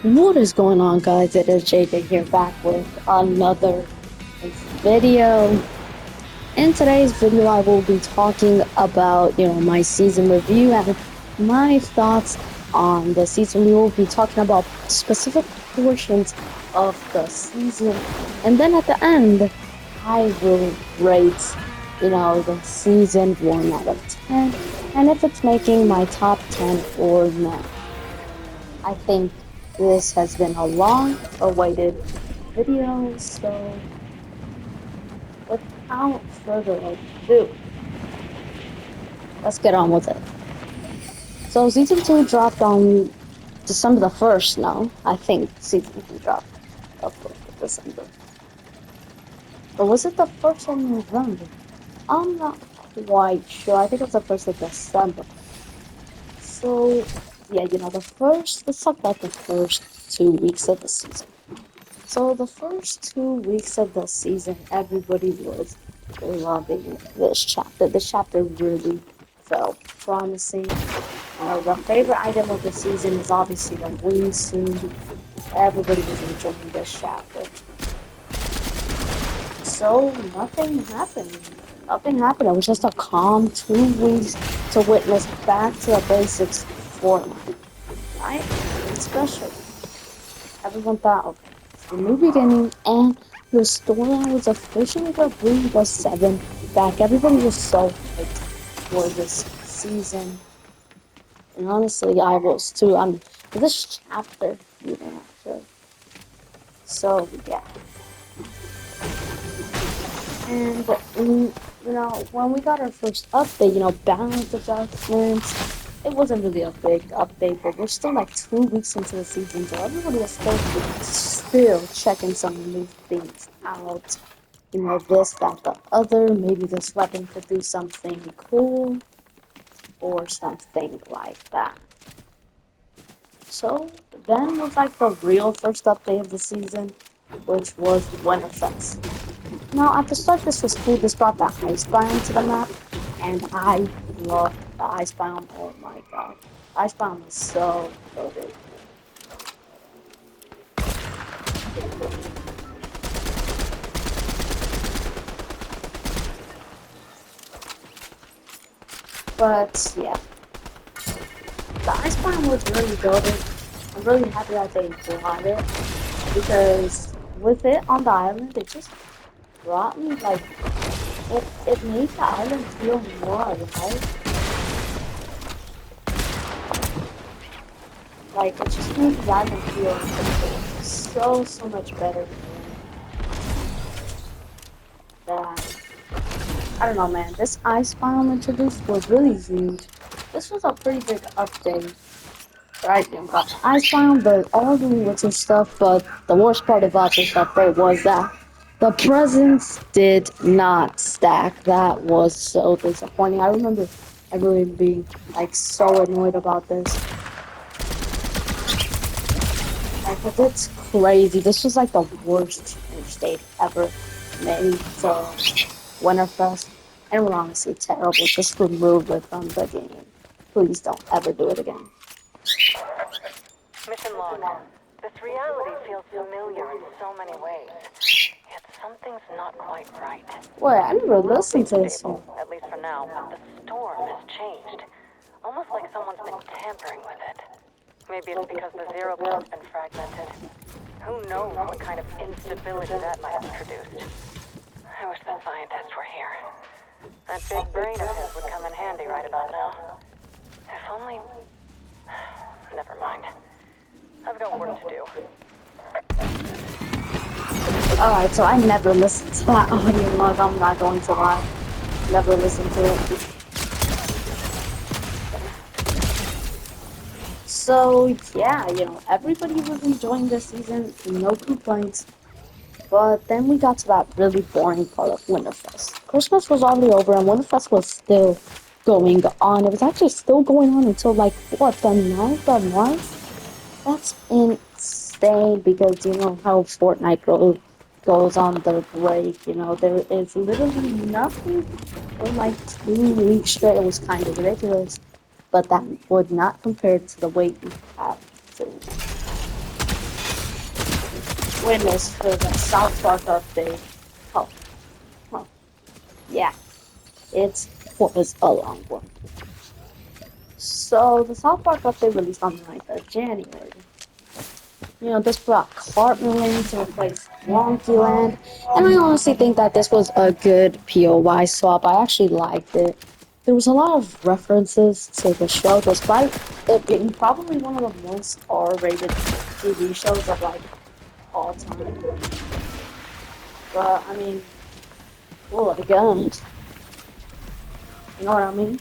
What is going on, guys? It is JJ here back with another video. In today's video, I will be talking about, my season review and my thoughts on the season. We will be talking about specific portions of the season, and then at the end, I will rate, the season 1 out of 10, and if it's making my top 10 or not. I think this has been a long awaited video, so without further ado, let's get on with it. So season 2 dropped on December the 1st now. I think season 2 dropped the 1st of December. Or was it the 1st of November? I'm not quite sure. I think it's the 1st of December. So, yeah, let's talk about the first 2 weeks of the season. So the first 2 weeks of the season, everybody was loving this chapter. This chapter really felt promising. The favorite item of the season is obviously the wingsuit. Everybody was enjoying this chapter. So nothing happened. Nothing happened. It was just a calm 2 weeks to witness back to the basics format. Right? Special. Everyone thought, okay, it's a new beginning, and the storyline was officially to bring the seven back. Everybody was so hyped for this season, and honestly, I was too. This chapter, even after. So yeah, and when we got our first update, balance adjustments. It wasn't really a big update, but we're still like 2 weeks into the season, so everybody was still checking some new things out. This, that, the other. Maybe this weapon could do something cool or something like that. So then was like the real first update of the season, which was Winterfest. Now, at the start, this was cool. This brought the ice biome to the map, and I love the ice biome. Oh my god. Ice biome is so good. But yeah, the ice biome was really good. I'm really happy that they brought it because with it on the island, it just brought me like it made the island feel more alive. Like it just made the island feel so much better than I don't know, man. This ice biome introduced was really huge. This was a pretty big update. Right, you got the ice biome, but all the winter stuff. But the worst part about this update was that the presents did not stack. That was so disappointing. I remember everyone being like so annoyed about this. Like it's crazy. This was like the worst state ever made. So Winterfest, and we're honestly terrible. Just remove it from the game. Please don't ever do it again. Mission log. This reality feels familiar in so many ways. Yet something's not quite right. Wait, I never listened to this song. At least for now, but the storm has changed. Almost like someone's been tampering with it. Maybe it's because the zero point's been fragmented. Who knows what kind of instability that might have produced. I wish the scientists were here. That big brain of his would come in handy right about now. If only... Never mind. I've got work to do. Alright, so I never listened to that audio log. I'm not going to lie. Never listened to it. So, yeah, everybody was enjoying this season. No complaints. But then we got to that really boring part of Winterfest. Christmas was already over and Winterfest was still going on. It was actually still going on until like, what, the 9th of March? That's insane because you know how Fortnite goes on the break. There is literally nothing for like 2 weeks straight. It was kind of ridiculous, but that would not compare to the wait we had. witness for the South Park update. Oh, well, yeah, it was a long one. So the South Park update released on the 9th of January. This brought Cartman to replace Wonky Land, and I honestly think that this was a good POY swap. I actually liked it. There was a lot of references to the show, despite it being probably one of the most R-rated TV shows of like all time. But I mean, well, again, you know what I mean?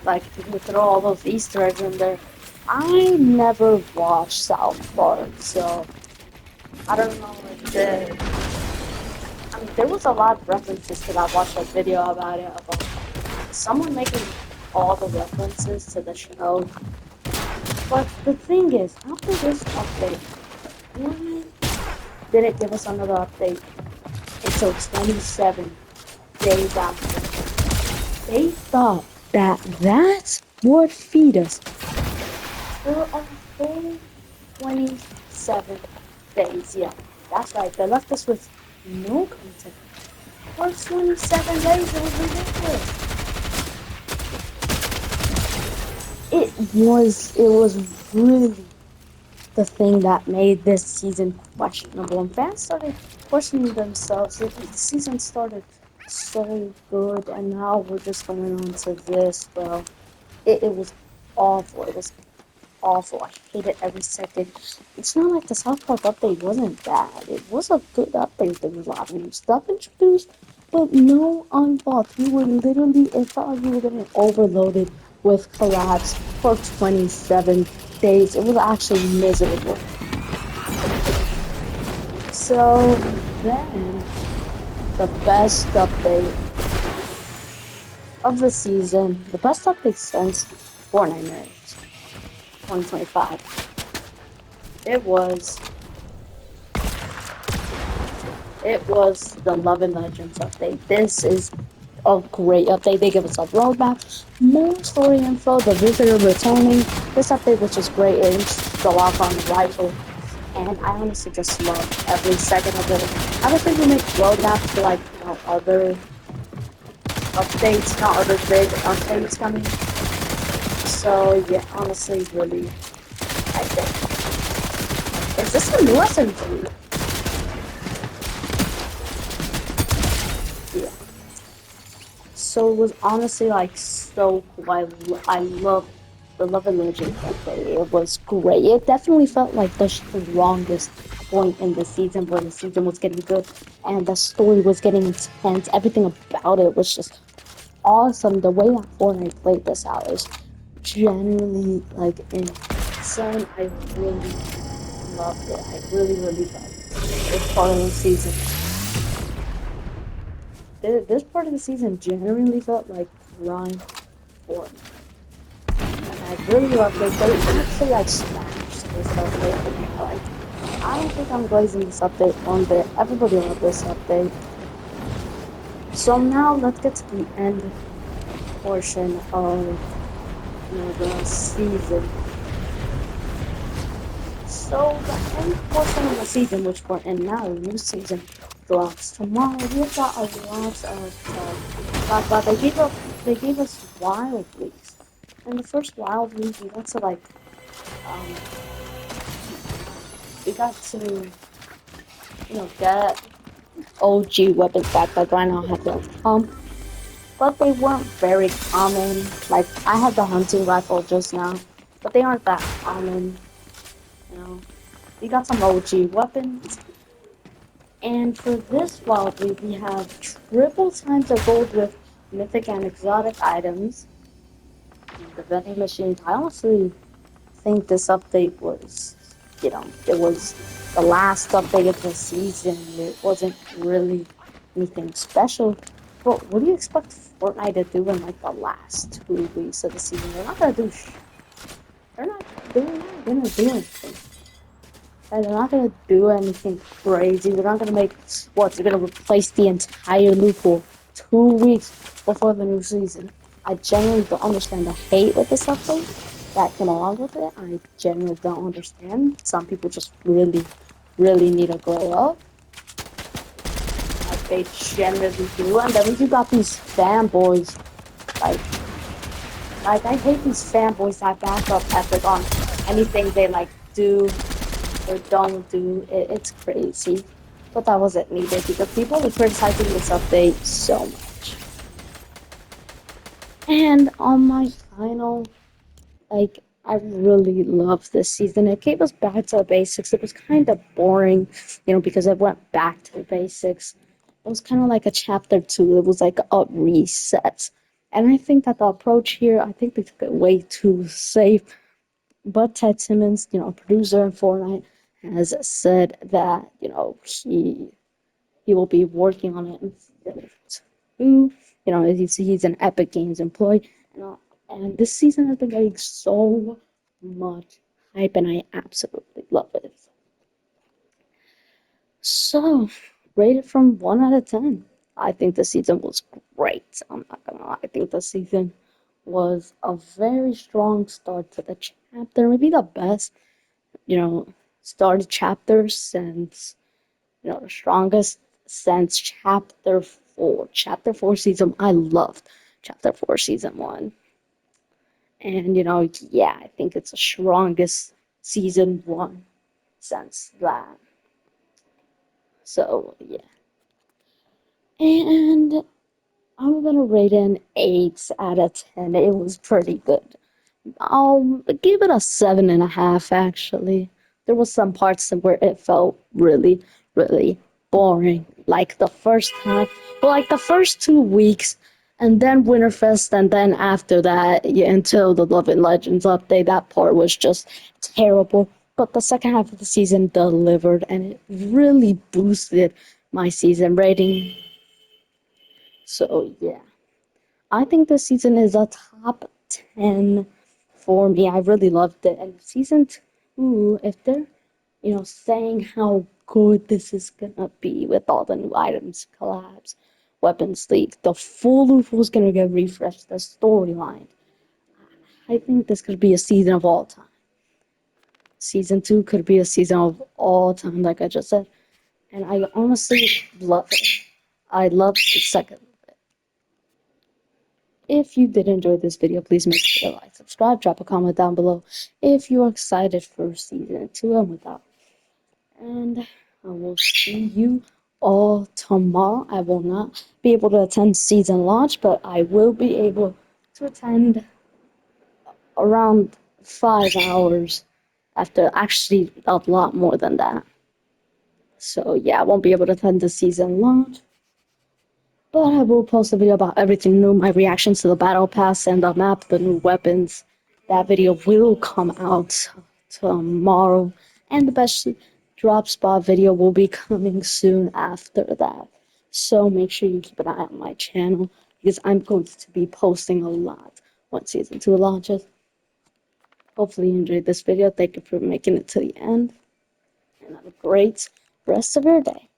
Like you throw all those Easter eggs in there. I never watched South Park, so I don't know if I mean, there was a lot of references because I watched a video about it, about someone making all the references to the show. But the thing is, after this update, why didn't give us another update until 27 days after? They thought that that would feed us for a full 27 days. Yeah, that's right. They left us with no content for 27 days. It was ridiculous. It was really the thing that made this season questionable, and fans started questioning themselves. The season started so good, and now we're just going on to this. Well, it was awful. It was awful. I hated every second. It's not like the South Park update wasn't bad. It was a good update. There was a lot of new stuff introduced, but no unlocked. You were literally, it felt like you were getting overloaded with collabs for 27 days. It was actually miserable. So then, the best update of the season, the best update since Fortnite Nerds 2025. It was the Love and Legends update. This is a great update. They give us a roadmap, more story info, the visitor returning. This update was just great. It introduced the lock-on rifle, and I honestly just love every second of it. I don't think we make roadmaps for like other updates, not other big updates coming. So yeah, honestly, really, I think. Is this a new SMG? Yeah. So it was honestly like so cool. I love the Love and Legends update. It was great. It definitely felt like the strongest point in the season, where the season was getting good and the story was getting intense. Everything about it was just awesome. The way that Fortnite played this out is genuinely like insane. I really loved it. I really, really loved this part of the season. This part of the season genuinely felt like prime Fortnite. And I really loved it. They actually like smashed this update. Like, I don't think I'm glazing this update one bit. Everybody loved this update. So now let's get to the end portion of the season. So the end portion of the season, which we're in now, the new season drops tomorrow. We've got a lot of talk about. They gave us Wild Weeks. In the first Wild Week, we got to get OG weapons back. Like right now, I have the pump, but they weren't very common. Like I had the hunting rifle just now, but they aren't that common. We got some OG weapons. And for this Wild Week, we have triple times the gold with mythic and exotic items. The vending machine. I honestly think this update was, it was the last update of the season. It wasn't really anything special. But what do you expect Fortnite to do in like the last 2 weeks of the season? They're not gonna do. They're not. They're not gonna do anything. And they're not gonna do anything crazy. They're not gonna make what? They're gonna replace the entire loophole 2 weeks before the new season. I genuinely don't understand the hate with this update. that came along with it. I genuinely don't understand. Some people just really need to grow up. Like they genuinely do. And then you got these fanboys, like I hate these fanboys that back up Epic on anything they like do or don't do. It's crazy. But that wasn't needed because people were criticizing this update so much. And on my final, like, I really love this season. It gave us back to the basics. It was kind of boring, because it went back to the basics. It was kind of like a chapter 2. It was like a reset. And I think that the approach here, I think they took it way too safe. But Ted Simmons, producer in Fortnite, has said that, he will be working on it in season 2. He's an Epic Games employee. And this season has been getting so much hype, and I absolutely love it. So, rated from 1 out of 10. I think the season was great. I'm not gonna lie. I think the season was a very strong start to the chapter. Maybe the best, started chapter since, the strongest since chapter 4. Chapter 4 season, I loved chapter 4 season 1. And, yeah, I think it's the strongest season 1 since that. So, yeah. And I'm gonna rate it an 8 out of 10. It was pretty good. I'll give it a 7.5, actually. There was some parts where it felt really boring. Like the first half, well, like the first 2 weeks, and then Winterfest, and then after that, yeah, until the Love and Legends update, that part was just terrible. But the second half of the season delivered, and it really boosted my season rating. So, yeah. I think this season is a top 10 for me. I really loved it. And season 2, if they're, saying how good this is gonna be with all the new items, collabs, weapons leak, the full loop was gonna get refreshed, the storyline. I think this could be a season of all time. Season 2 could be a season of all time, like I just said. And I honestly love it. I love the second. If you did enjoy this video, please make sure to like, subscribe, drop a comment down below if you are excited for season 2 and without. And I will see you all tomorrow. I will not be able to attend season launch, but I will be able to attend around 5 hours after, actually a lot more than that. So yeah, I won't be able to attend the season launch. But I will post a video about everything new, my reactions to the battle pass and the map, the new weapons. That video will come out tomorrow. And the best drop spot video will be coming soon after that. So make sure you keep an eye on my channel because I'm going to be posting a lot once season 2 launches. Hopefully you enjoyed this video. Thank you for making it to the end. And have a great rest of your day.